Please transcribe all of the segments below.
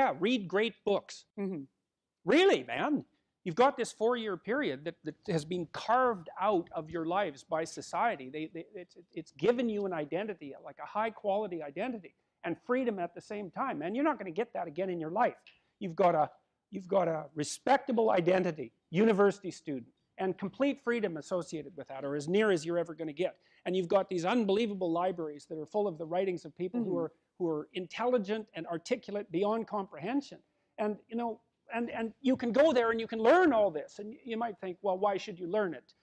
Yeah, read great books. Really, man. You've got this 4-year period that has been carved out of your lives by society. It's given you an identity, like a high-quality identity, and freedom at the same time. Man, you're not going to get that again in your life. You've got a respectable identity, university student, and complete freedom associated with that, or as near as you're ever going to get. And you've got these unbelievable libraries that are full of the writings of people who are intelligent and articulate beyond comprehension. And you know, and you can go there and you can learn all this. And you might think, well, why should you learn it?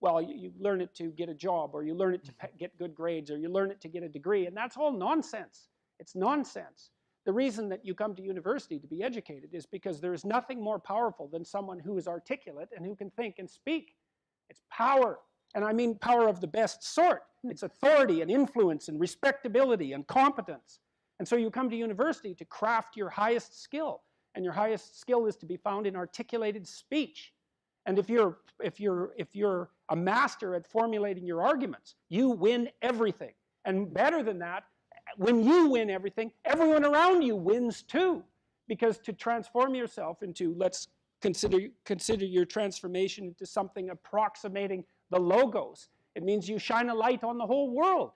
Well, you learn it to get a job, or you learn it to get good grades, or you learn it to get a degree, and that's all nonsense. It's nonsense. The reason that you come to university to be educated is because there is nothing more powerful than someone who is articulate and who can think and speak. It's power, and I mean power of the best sort. It's authority and influence and respectability and competence. And so you come to university to craft your highest skill, and your highest skill is to be found in articulated speech. And if you're a master at formulating your arguments, you win everything. And better than that, when you win everything, everyone around you wins too. Because to transform yourself into, let's consider your transformation into something approximating the logos, it means you shine a light on the whole world.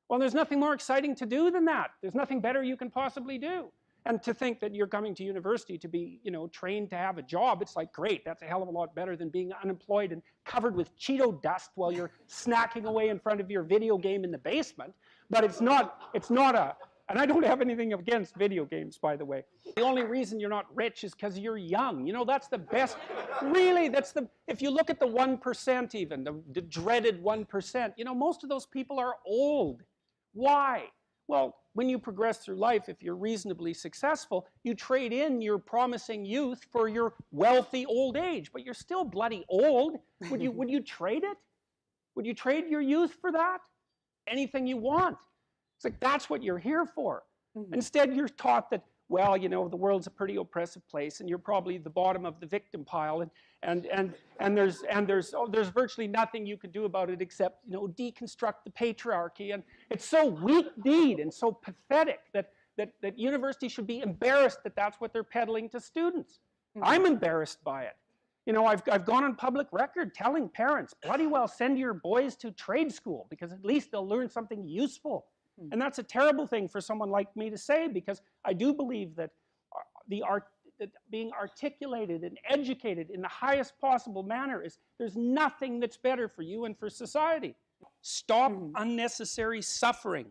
Well, there's nothing more exciting to do than that. There's nothing better you can possibly do. And to think that you're coming to university to be, you know, trained to have a job, it's like, great, that's a hell of a lot better than being unemployed and covered with Cheeto dust while you're snacking away in front of your video game in the basement. But it's not a, and I don't have anything against video games, by the way. The only reason you're not rich is because you're young. You know, that's the best, really, that's the, if you look at the 1% even, the dreaded 1%, you know, most of those people are old. Why? Well, when you progress through life, if you're reasonably successful, you trade in your promising youth for your wealthy old age. But you're still bloody old. Would you trade it? Would you trade your youth for that? Anything you want. It's like, that's what you're here for. Instead, you're taught that, well, you know, the world's a pretty oppressive place, and you're probably the bottom of the victim pile, and there's virtually nothing you can do about it except, you know, deconstruct the patriarchy. And it's so weak-kneed and so pathetic that universities should be embarrassed that that's what they're peddling to students. I'm embarrassed by it. You know, I've gone on public record telling parents, bloody well send your boys to trade school, because at least they'll learn something useful. And that's a terrible thing for someone like me to say, because I do believe that that being articulated and educated in the highest possible manner there's nothing that's better for you and for society. Stop unnecessary suffering.